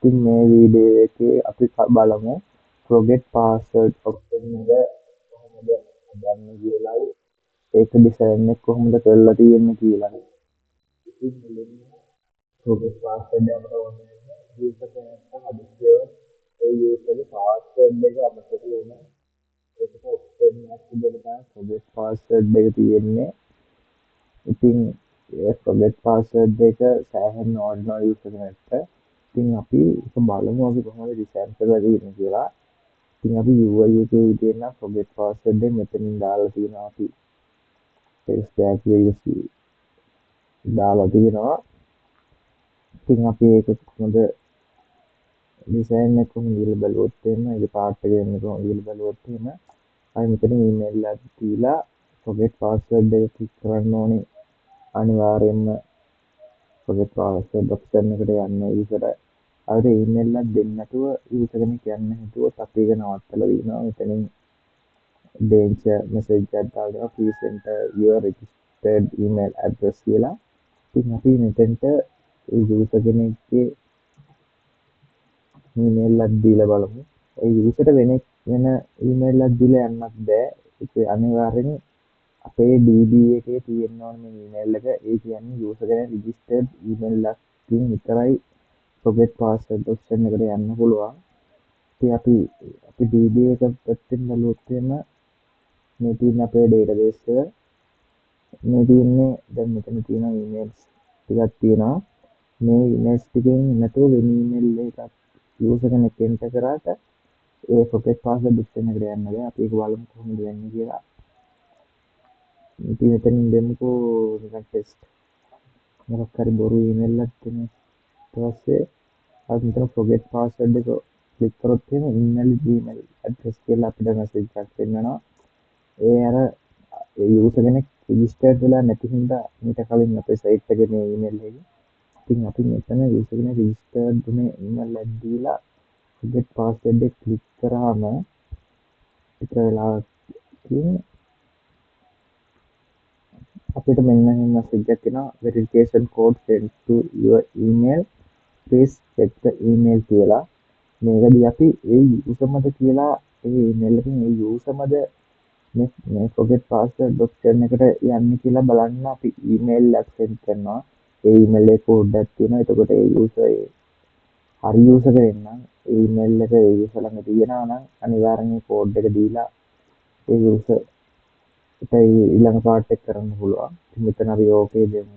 ඉතින් මේ වීඩියෝ එකේ අපි බලමු forget password option එක කොහොමද හදන්නේ කියලායි ඒක ඩිසයින් එක කොහොමද කරලා තියෙන්නේ කියලා. ඉතින් මුලින්ම forget password එකට ඕනේ user කෙනෙක්ට හදිස්සියේ ඒ user ගේ password එක අමතක වෙනවා. ඒකට option එකක් තිබෙනවා forget password එක තියෙන්නේ. ඉතින් ඒ forget password එක සෑහෙන ඕනෑ user කෙනෙක්ට. ඉතින් අපි ඒක බලමු අපි කොහොමද ඩිසයින් කරලා තියෙන්නේ කියලා. ඉතින් අපි UI එකේ තියෙන forget password එක මෙතනින් දාලා තියෙනවා අපි. text accuracy දාලා තියෙනවා. ඉතින් අපි ඒක කොහොමද ඩිසයින් එක කොහොමද කියලා බලුවොත් එහෙම ඒක පාර්ට් එක එන්නේ කොහොමද කියලා බලුවොත් එහෙම අපි මෙතන email එකක් දීලා forget password එක ක්ලික් කරන්න ඕනේ. අනිවාර්යයෙන්ම forget password option එකට යන්න user අර email එකක් දෙන්න නැතුව user කෙනෙක් යන්න හිතුවොත් අපි ඒක නවත්තලා දිනවා. මෙතනින් danger message එකක් දාලා please enter your registered email address කියලා. ඉතින් අපි මෙතෙන්ට user කෙනෙක්ගේ email එකක් දීලා බලමු. ඒ user වෙන email එකක් දීලා යන්නත් බෑ. ඒක අනිවාර්යෙන් අපේ DB එකේ තියෙන්න ඕන මේ email එක. ඒ කියන්නේ user කෙනෙක් registered email එකකින් විතරයි forget password option එකට යන්න පුළුවන්. ඉතින් අපි DB එක පැත්තෙන් බලුවොත් එහෙම මේ තියෙන අපේ database එක මේ තියෙන්නේ දැන් මෙතන තියෙන emails ටිකක් තියෙනවා. මේ emails ටිකෙන් නැතුව වෙන email එකක් user කෙනෙක් enter කරාට ඒ forget password option එකට යන්න බෑ. අපි ඒක බලමු කොහොමද වෙන්නේ කියලා. ඉතින් මෙතනින් දෙමුකෝ නිකන් ටෙස්ට් මොකක් හරි බොරු email එකක් දෙන්න. ඊට පස්සේ අපි මෙතන forget password එක ක්ලික් කරොත් එහෙම invalid email address කියලා අපිට message එකක් එනවා. ඒ අර user කෙනෙක් registered වෙලා නැති හින්දා මීට කලින් අපේ site එකේ මේ email එක. ඉතින් අපි මෙතන user කෙනෙක් registered වුණේ email එක දීලා forget password එක ක්ලික් කරාම ටික වෙලාවකින් අපිට මෙන්න මෙහෙම message එකක් එනවා verification code sent to your email please check the email කියලා. මේකදී අපි ඒ user මත කියලා ඒ email එකෙන් ඒ user මත මේ forget password option එකට යන්නේ කියලා බලන්න අපි email එකක් send කරනවා. ඒ email එකේ code එකක් තියෙනවා. එතකොට ඒ user හරි user කෙනෙක් නම් ඒ email එක ඒ user ළඟ තියෙනවා නම් අනිවාර්යෙන් code එක දීලා ඒ user ඊළඟ පාර්ට් එක කරන්න පුළුවන්. ඉතින් මෙතන අපි ඕකේ දෙමු.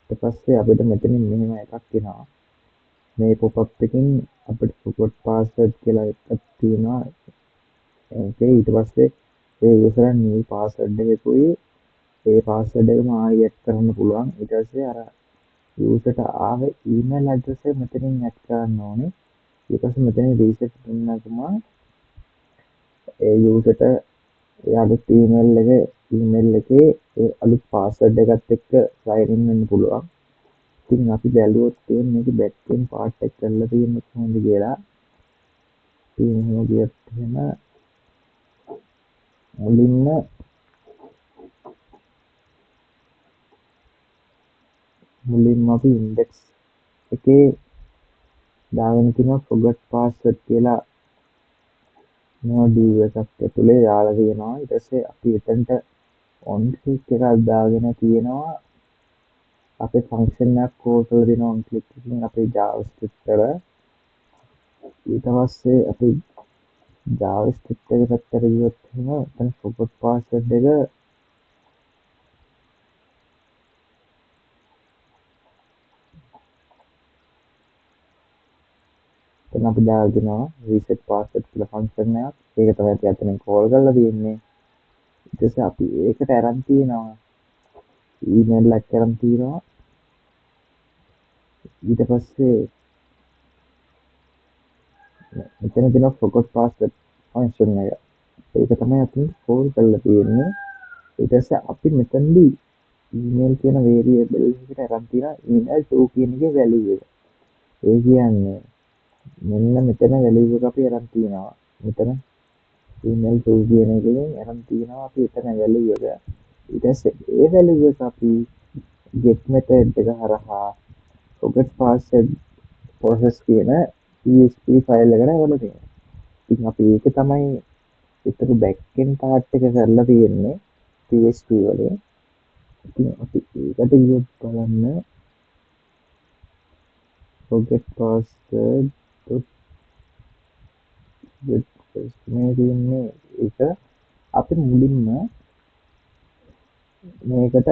ඊට පස්සේ අපිට මෙතනින් මෙහෙම එකක් එනවා. මේ pop up එකකින් අපිට forgot password කියලා එකක් තියෙනවා. ඒකේ ඊට පස්සේ ඒ user new password එකකුයි ඒ password එකම ආයෙ add කරන්න පුළුවන්. ඊට පස්සේ අර userට ආවේ email address එක මෙතනින් add කරන්න ඕනේ. ඊට පස්සේ මෙතන reset දුන්නාම ඒ userට ඒ අලුත් email එකේ ඒ අලුත් password එකත් එක්ක sign in වෙන්න පුළුවන්. ඉතින් අපි බැලුවොත් මේක back end part එක කරලා තියෙන්නේ කොහොමද කියලා. ඉතින් එහෙම ගියොත් එහෙම මුලින්ම අපි index එකේ දාගෙන තියෙනවා forgot password කියලා div එකක් ඇතුලේ දාලා තියෙනවා. ඊට පස්සේ අපි එතනට on click එකක් දාගෙන තියෙනවා. අපේ function එකක් call කරලා දෙනවා on click එකකින් අපේ javascript වල. ඊට පස්සේ අපි javascript එක පැත්තට ගියොත් එහෙම එතන forgot password එක එතන අපි දාලා දෙනවා reset password කියලා function එකක්. ඒක තමයි අපි අතනින් call කරලා තියෙන්නේ. ඊට පස්සේ අපි ඒකට අරන් තියෙනවා email එකක් අරන් තියෙනවා. ඊට පස්සේ මෙතන තියෙනවා forgot password function එක. ඒක තමයි අපි call කරලා තියෙන්නේ. ඊට පස්සේ අපි මෙතනදී email කියන variable එකට අරන් තියෙනවා email2 කියන එකේ value එක. ඒ කියන්නේ මෙන්න මෙතන value එක අපි අරන් තියෙනවා. මෙතන email2 කියන එකෙන් අරන් තියෙනවා අපි එතන value එක. ඊට පස්සේ ඒ value එක අපි get method එක හරහා forget password process කියන PHP ෆයිල් එකට ඇවලා තියෙනවා. ඉතින් අපි ඒක තමයි ඒතර back end part එක කරලා තියෙන්නේ PHP වලින්. ඉතින් අපි ඒකට ගියොත් බලන්න forget password මේ තියෙන්නේ ඒක අපි මුලින්ම මේකට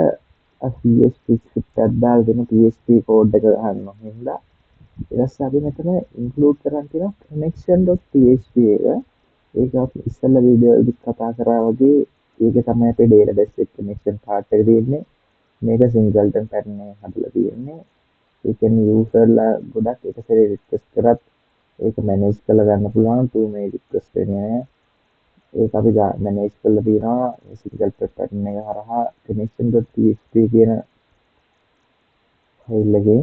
PHP script එකක් දාලා දෙන PHP code එක ගන්නවා. එහෙනම් ඊට පස්සේ අපි මෙතන include කරන් තියෙනවා connection.php එක. ඒක අපි ඉස්සෙල්ලා වීඩියෝ එකක් කතා කරා වගේ ඒක තමයි අපේ database එක connection part එක තියෙන්නේ. මේක singleton pattern එක හදලා තියෙන්නේ. ඒ කියන්නේ userලා ගොඩක් එක සැරේ request කරත් ඒක manage කරලා ගන්න පුළුවන්. two මේ request වෙන්නේ නැහැ. ඒක අපි manage කරලා තියෙනවා singleton pattern එක හරහා connection.php කියන ෆයිල් එකේ.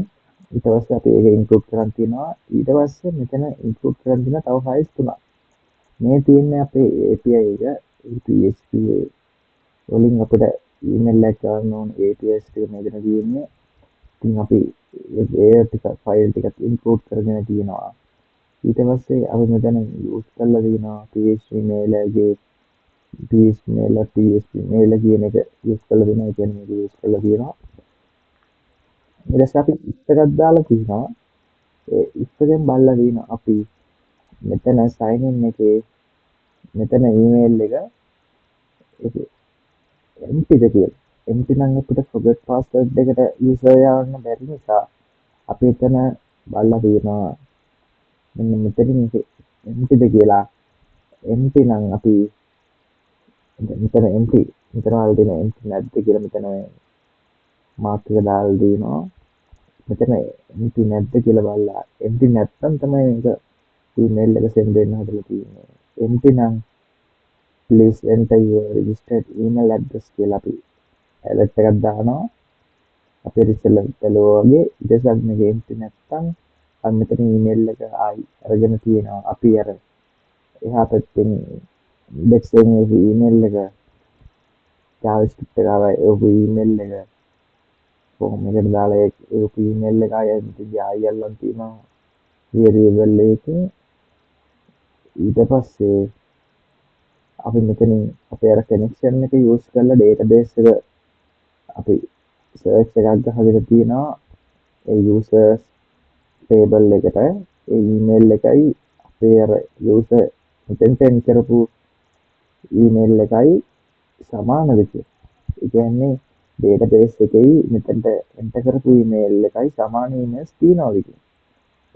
ඊට පස්සේ අපි ඒක include කරන් තියෙනවා. ඊට පස්සේ මෙතන include කරන් තියෙන තව files තුනක්. මේ තියෙන්නේ අපේ API එක PHP වලින් අපිට email එකක් ගන්න ඕන APIs ටික මෙතන තියෙන්නේ. ඉතින් අපි ඒ ටික ෆයිල් ටිකත් include කරගෙන තියෙනවා. ඊට පස්සේ අපි මෙතන use කරලා තියෙනවා PHP mailer ගේ PHP mailer කියන එක use කරලා දෙනවා. ඒ කියන්නේ මේක use කරලා තියෙනවා. ඊට පස්සේ අපි if එකක් දාලා තියෙනවා. ඒ if එකෙන් බලලා තියෙනවා අපි මෙතන sign in එකේ මෙතන email එක emptyද කියලා. empty නම් අපිට forget password එකට user යවන්න බැරි නිසා අපි එතන බලලා තියෙනවා මෙන්න මෙතනින් emptyද කියලා. empty නම් අපි මෙතන empty මෙතන වල තියෙන empty නැද්ද කියලා මෙතන මාක් එක දාලා දිනවා. මෙතන empty නැද්ද කියලා බලලා empty නැත්නම් තමයි මේක email එක send වෙන්න හදලා තියෙන්නේ. empty නම් please enter your registered email address කියලා අපි alert එකක් දානවා. අපේ ඉස්සෙල්ලා බැලුවා වගේ ඊට පස්සේ මේක empty නැත්නම් අන්න මෙතන email එක ආයි අරගෙන තියෙනවා. අපි අර එහා පැත්තෙන් index එකේ email එක JavaScript එක ආවයි ඒ email එක කොහොම එකට දාලා ඒ email එක ආයි අල්ලන් තියෙනවා variable එකකින්. ඊට පස්සේ අපි මෙතනින් අපේ අර connection එක use කරලා database එක අපි search එකක් ගහගෙන තියෙනවා ඒ users table එකට ඒ email එකයි අපේ අර user මෙතෙන් send කරපු email එකයි සමානද කියලා. ඒ කියන්නේ database එකේ මෙතනට enter කරපු email එකයි සමාන emails තියෙනවද කියලා.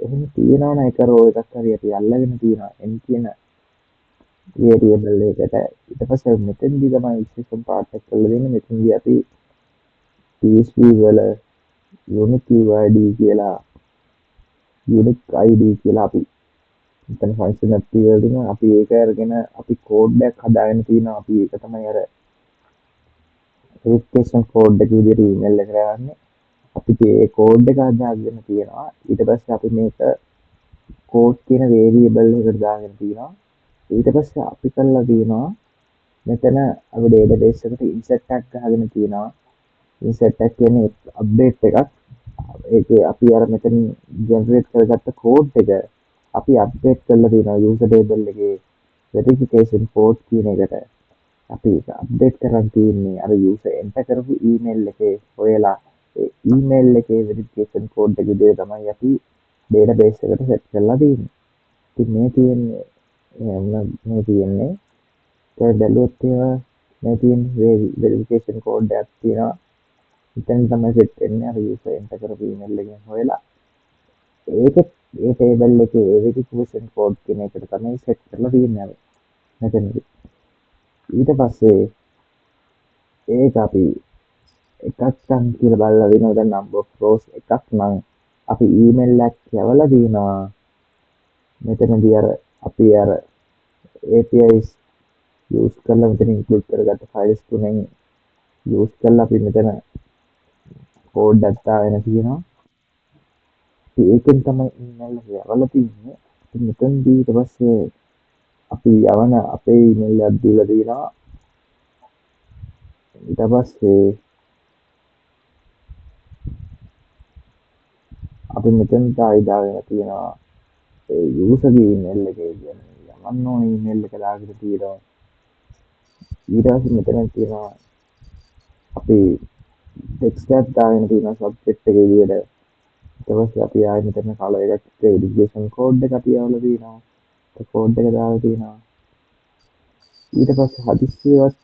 එහෙම තියෙනවා නම් ඒක row එකක් හරි අපි අල්ලගෙන තියෙනවා n කියන variable එකට. ඊට පස්සේ මෙතෙන්දී තමයි exception part එක කරලා දෙන්නේ. මෙතෙන්දී අපි PHP වල unique UID කියලා unique ID කියලා අපි මෙතන function එකක් තියලා දෙනවා. අපි ඒක අරගෙන අපි code එකක් හදාගෙන තියෙනවා. අපි ඒක තමයි අර verification code එක විදිහට email එකට යන්නේ. අපි ඒ code එක හදාගෙන තියෙනවා. ඊට පස්සේ අපි මේක code කියන variable එකට දාගෙන තියෙනවා. ඊට පස්සේ අපි කරලා තියෙනවා මෙතන අපි database එකට insert එකක් ගහගෙන තියෙනවා. insert එක කියන්නේ update එකක්. ඒකේ අපි අර මෙතන generate කරගත්ත code එක අපි update කරලා තියෙනවා user table එකේ verification code කියන එකට. අපි ඒක update කරන් තියෙන්නේ අර user enter කරපු email එකේ හොයලා ඒ email එකේ verification code එක විදිහට තමයි අපි database එකට set කරලා තියෙන්නේ. ඉතින් මේ තියෙන්නේ ඒක බැලුවොත් මේ තියෙන verification code එකක් තියෙනවා. එතන තමයි set වෙන්නේ අර user enter කරපු email එකෙන් හොයලා. ඒක ඒ table එකේ verification code කියන එකට තමයි set කරලා තියෙන්නේ මෙතනදී. ඊට පස්සේ ඒක අපි එකක් නම් කියලා බලලා වෙනවා. දැන් number of rows එකක් නම් අපි email එකක් යවලා දිනවා. මෙතනදී අර අපි අර APIs use කරලා මෙතන include කරගත්ත files තුනෙන් use කරලා අපි මෙතන code එකක් දාගෙන තියෙනවා. ඒකෙන් තමයි email එක යවලා තියෙන්නේ. ඉතින් මෙතනදී ඊට පස්සේ අපි යවන අපේ email එකක් දීලා තියෙනවා. ඊට පස්සේ අපි මෙතෙන්ට ආයි දාගෙන තියෙනවා ඒ යූසර්ගේ ඊමේල් එකේ කියන්නේ යමන්න ඕන ඊමේල් එක දාගෙන තියෙනවා. ඊට පස්සේ මෙතන තියෙනවා අපි ටෙක්ස්ට් එකක් දාගෙන තියෙනවා සබ්ජෙක්ට් එකේ විදියට. ඊට පස්සේ අපි ආයෙ මෙතන කලර් එකක් ඉරිගේෂන් කෝඩ් එක අපි යවලා තියෙනවා. ඒ කෝඩ් එක දාලා තියෙනවා. ඊට පස්සේ හදිස්සියවත්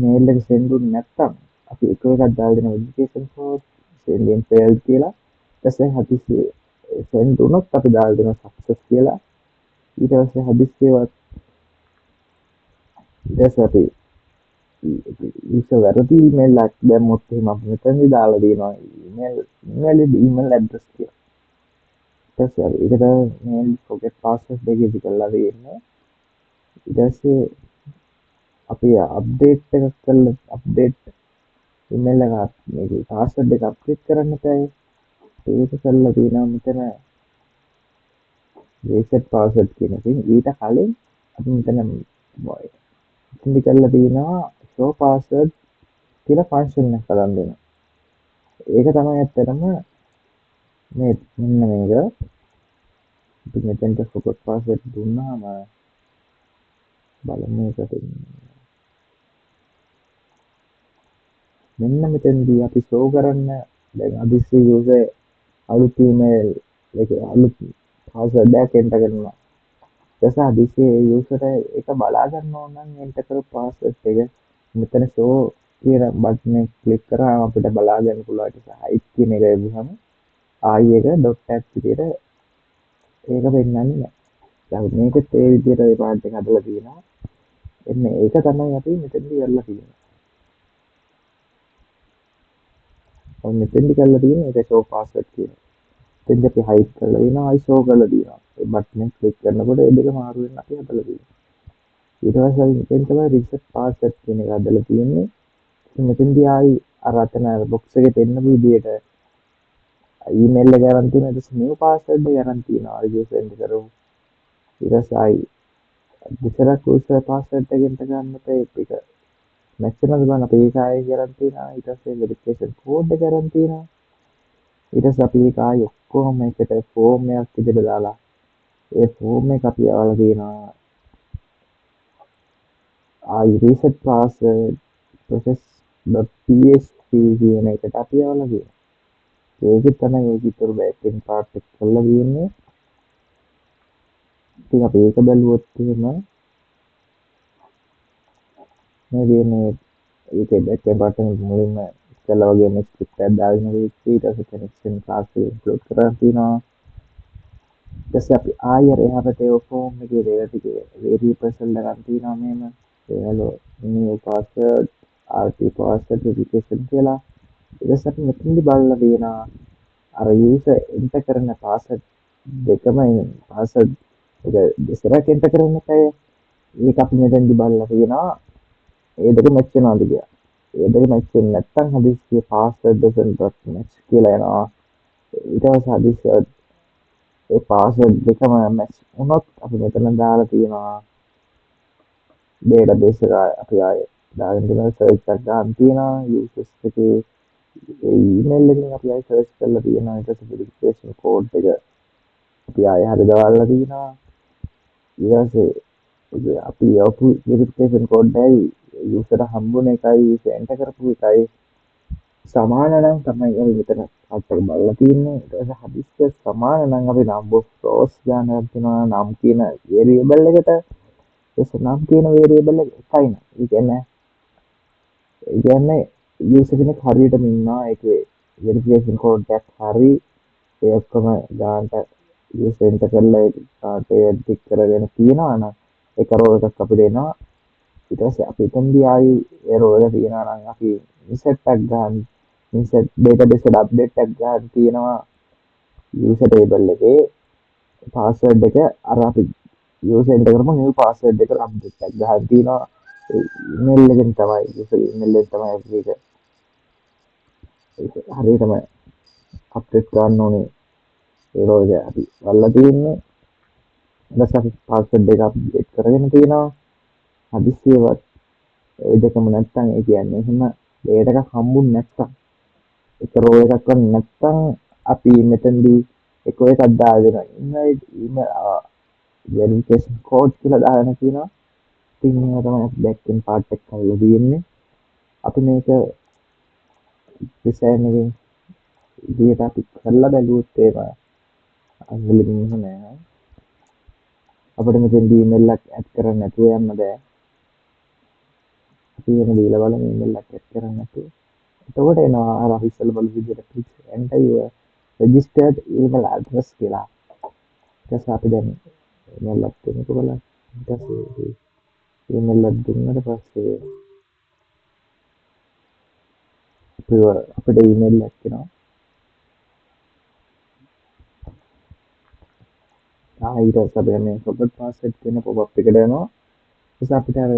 මේල් එක සෙන්ඩුනේ නැත්තම් අපි එක එකක් දාලා දෙනවා ඉරිගේෂන් කෝඩ් sending failed කියලා. ඊට පස්සේ හදිස්සියේ සෙන්ඩ් වුණොත් අපි දාලා දෙනවා සක්සස් කියලා. ඊට පස්සේ හදිස්සියවත් ඊට පස්සේ අපි වැරදි ඊමේල් එකක් දැම්මොත් එහෙම අපි මෙතනදී දාලා දෙනවා ඊමේල් ඇඩ්‍රස් කියලා. ඊට පස්සේ අපි ඒකට මේල් forget password දෙකේදී කරලා දෙන්නේ. ඊට පස්සේ අපි අප්ඩේට් එකක් කරලා අප්ඩේට් ඊමේල් එක මේකේ පාස්වර්ඩ් එක අප්ඩේට් කරන්න බෑ. ඒක කරලා තියෙනවා මෙතන reset password කියන එකෙන්. ඊට කලින් අපි මෙතන ඉතින් කරලා තියෙනවා show password කියලා ෆන්ක්ෂන් එකක් හදන්න දෙනවා. ඒක තමයි ඇත්තටම මේ මෙන්න මේක. අපි මෙතෙන්ට forgot password දුන්නාම බලමු ඒකට මෙන්න මෙතෙන්දී අපි show කරන්න දැන් අදිස්සේ user අලුත් email එක අලුත් password එකක් enter කරනවා. ඊට අදිස්සේ user එක බලා ගන්න ඕන නම් enter කරපු password එක මෙතන show කියන බටන් එක ක්ලික් කරාම අපිට බලා ගන්න පුළුවන්. ඊට hide කියන එක එබුවම ආයි එක .h විදියට ඒක පෙන්නන්නේ නැහැ. දැන් මේකත් ඒ විදියට ඒ පාර්ට් එක හදලා තියෙනවා. එන්න ඒක තමයි අපි මෙතනදී කරලා තියෙන්නේ. ඔන්න මෙතෙන්දී කරලා තියෙන්නේ ඒක show password කියන. එතෙන්දී අපි hide කරලා දෙනවා, I show කරලා දෙනවා. ඒ බටන් එක ක්ලික් කරනකොට ඒ දෙක මාරු වෙන අපි හදලා තියෙනවා. ඊට පස්සේ මෙතෙන් තමයි reset password කියන එක හදලා තියෙන්නේ. මෙතෙන්දී ආයි අර අතන box එකේ පෙන්නපු විදියට ඊමේල් එක ගන්න තියෙනවා. ඊට පස්සේ new password එක ගන්න තියෙනවා. අර user enter කරමු. ඊට පස්සේ ආයි දෙතරක් user password එක enter ගන්නකොට ඒක match වෙනවද බලන්න අපි ඒක ආයෙ ගන්න තියෙනවා. ඊට පස්සේ verification code එක ගන්න තියෙනවා. ඊට පස්සේ අපි ඒක ආයෙ ඔක්කොම එකට form එකක් විදිහට දාලා ඒ form එක අපි යවලා තියෙනවා. ආයෙ reset password process.php කියන එකට අපි යවලා තියෙනවා. ඒක තමයි ඒ විතර backend part එක කරලා තියෙන්නේ. ඉතින් අපි ඒක බැලුවොත් එහෙම මේ කියන්නේ ඒකේ backend part එක මුලින්ම ඉස්සෙල්ලා වගේම script එකක් දාගෙන ඊට පස්සේ connection class එක include කරලා තියෙනවා. ඊට පස්සේ අපි ආයෙ එහා පැත්තේ form එකේ දේවල් ටික variables වල ගන්න තියෙනවා මෙහෙම. ඒවල new password RT password verification කියලා. ඊට පස්සේ අපි මෙතනදී බලලා තියෙනවා අර user enter කරන password දෙකම password එක දෙසරක් enter කරන්න බෑ. ඒක අපි මෙතනදී බලලා තියෙනවා ඒ දෙක match වෙනවද කියලා. ඒ දෙක match වෙන්නේ නැත්නම් හදිස්සිය password doesn't match කියලා එනවා. ඊට පස්සේ හදිස්සිය ඒ password දෙකම match වුණොත් අපි මෙතන දාලා තියෙනවා database එක අපි ආයේ දාගෙන තියෙනවා search එකක් ගන්න තියෙනවා users එකේ email එකෙන් අපි ආයෙ search කරලා තියෙනවා. ඊට පස්සේ verification code එක අපි ආයෙ හරි දාලා තියෙනවා. ඊට පස්සේ අපි යවපු verification code එකයි user හම්බුන එකයි user enter කරපු එකයි සමාන නම් තමයි අපි මෙතන අත්තර බලලා තියෙන්නේ. ඊට පස්සේ හදිස්සිය සමාන නම් අපි number of rows ගන්න තියෙනවා නම් කියන variable එකට. ඒ නම් කියන variable එක එකයි නේ. ඒ කියන්නේ user කෙනෙක් හරියටම ඉන්නවා ඒකේ verification code එකක් හරි ඒ ඔක්කොම ගන්නට user enter කරලා ඒක ටික් කරගෙන තියනවා නම් ඒක row එකක් අපි දෙනවා. ඊට පස්සේ අපි එතනදී ආයි ඒ row එක තියනවා නම් අපි insert එකක් ගන්න insert database එකට update එකක් ගන්න තියෙනවා user table එකේ password එක අර අපි user enter කරපු new password එකට update එකක් ගන්න තියෙනවා. email එකෙන් තමයි user email එකෙන් තමයි අපි ඒක හරියටම අප්ඩේට් කරන්න ඕනේ. ඒ row එක අපි බලලා තියෙන්නේ. ඊට පස්සේ අපි password එක අප්ඩේට් කරගෙන තියෙනවා. හදිස්සියවත් ඒ දෙකම නැත්තම් ඒ කියන්නේ එහෙම data එකක් හම්බුනේ නැත්තම් ඒක row එකක් වань නැත්තම් අපි මෙතනදී එක එකක් දාගෙන email verification code කියලා දාගෙන තියෙනවා. ඉතින් මේවා තමයි අපි back end part එක කරලා තියෙන්නේ. අපි මේක design එකෙන් විදියට අපි කරලා බැලුවොත් ඒවා අන්වලින් නෑ. අපිට මෙතෙන්දී email එකක් add කරන්න නැතුව යන්න බෑ. අපි එහෙම දීලා බලමු email එකක් add කරන්න නැතුව. එතකොට එනවා අර අපි ඉස්සෙල්ලා බලපු විදියට please enter your registered email address කියලා. ඊට පස්සේ අපි දැන් email එකක් දෙන්නකෝ බලන්න. ඊට පස්සේ email එකක් දුන්නාට පස්සේ අපිට email එකක් එනවා. ඊට පස්සේ අපි මේ forgot password කියන pop up එකට යනවා. ඊට පස්සේ අපිට අර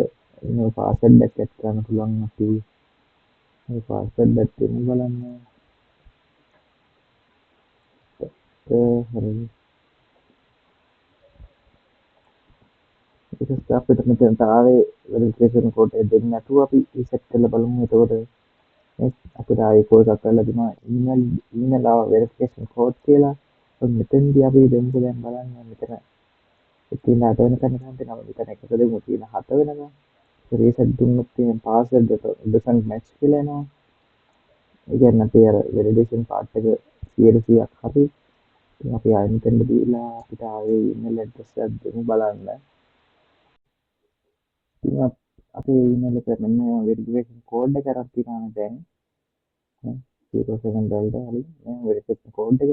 මේ password එක add කරන්න පුළුවන් අපි මේ password එක දෙන්න බලන්න. හරි. ඊට පස්සේ අපිට මෙතනට ආවේ verification code එක දෙන්න නැතුව අපි reset කරලා බලමු. එතකොට අපිට ආයේ කෝල් එකක් කරලා දෙනවා email our verification code කියලා. මෙතෙන්දී අපි දෙමුකෝ දැන් බලන්න මෙතන තියෙන 8 වෙනකන් යනවා මෙතන එකක දෙමු තියෙන 7 වෙනකන් රීසෙට් දුන්නොත් තියෙන පාස්වර්ඩ් එක doesn't match කියලා එනවා. ඒ කියන්නේ අපි අර validation part එක 100%ක් හරි. ඉතින් අපි ආයෙ මෙතෙන්ද දීලා අපිට ආයේ email address එකක් දෙමු බලන්න. ඉතින් අපේ email එක මෙන්න verification code එක අරන් තියෙනවා දැන්. 07 වලට හරි මම verification code එක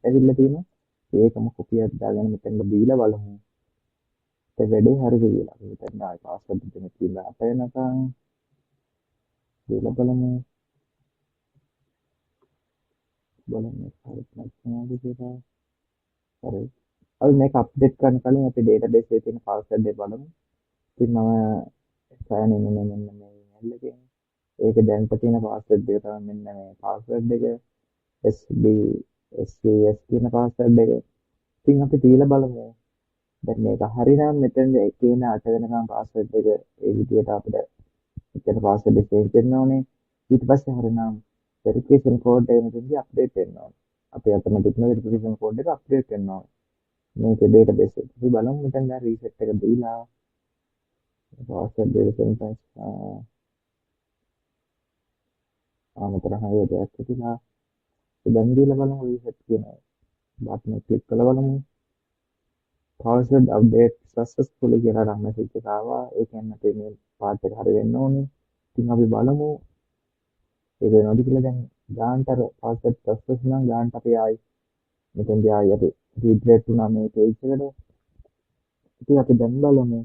ඇවිල්ලා තියෙනවා. ඒකම කොපි එකක් දාගෙන මෙතෙන්ද දීලා බලමු. ඒ වැඩේ හරිද කියලා. අපි මෙතන ආයෙ පාස්වර්ඩ් දෙන්න කියලා අපේ වෙනකන් දීලා බලමු. බලන්න හරියට නැත්නම් කියලා. හරි. අපි මේක අප්ඩේට් කරන්න කලින් අපි database එකේ තියෙන පාස්වර්ඩ් එක බලමු. ඉතින් මම sign in මෙන්න මේ email එකෙන්. ඒක දැන්ට තියෙන පාස්වර්ඩ් එක තමයි මෙන්න මේ පාස්වර්ඩ් එක. SBSCS කියන පාස්වර්ඩ් එක. ඉතින් අපි දීලා බලමු. දැන් මේක හරිනම් මෙතන එකේන 8 වෙනකම් පාස්වර්ඩ් එක ඒ විදිහට අපිට මෙතන පාස්වර්ඩ් එක change වෙන්න ඕනේ. ඊට පස්සේ හරිනම් verification code එක මෙතනදී අප්ඩේට් වෙන්න ඕනේ. අපේ automatic verification code එක අප්ඩේට් වෙන්න ඕනේ. මේකේ database එක. අපි බලමු මෙතන දැන් reset එක දීලා password එක sentence මෙතන හරියට ඇත්තටම දැන් දීලා බලමු reset කියන බටන් එක ක්ලික් කරලා බලමු. password update successfully කියලා නම් message එක ආවා. ඒ කියන්නේ අපේ මේ part එක හරි වෙන්න ඕනේ. ඉතින් අපි බලමු ඒක වෙනවද කියලා. දැන් ගානට අර password success නම් ගානට අපි ආයි මෙතෙන්දී ආයි අපි redirect වුණා මේ page එකට. ඉතින් අපි දැන් බලමු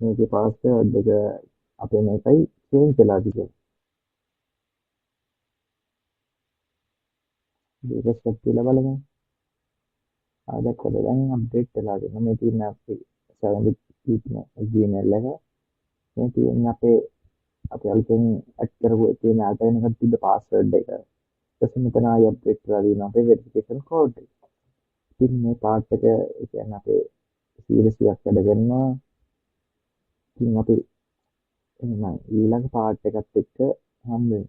මේකේ password එක අපේ මේකයි change වෙලාද කියලා. ඒක ස්ටෙප් කියලා බලමු. දැක්කද දැන් අප්ඩේට් වෙලා තියෙනවා. මේ තියෙන අපේ 7 Gmail එක. මේ තියෙන අපේ අලුතෙන් ඇඩ් කරපු තියෙන 8 වෙනකන් තිබ්බ password එක. ඊට පස්සේ මෙතන ආයි අප්ඩේට් කරලා තියෙනවා අපේ verification code එක. ඉතින් මේ part එක ඒ කියන්නේ අපේ seriously වැඩ කරනවා. ඉතින් අපි එහෙනම් ඊළඟ part එකත් එක්ක හම්බෙමු.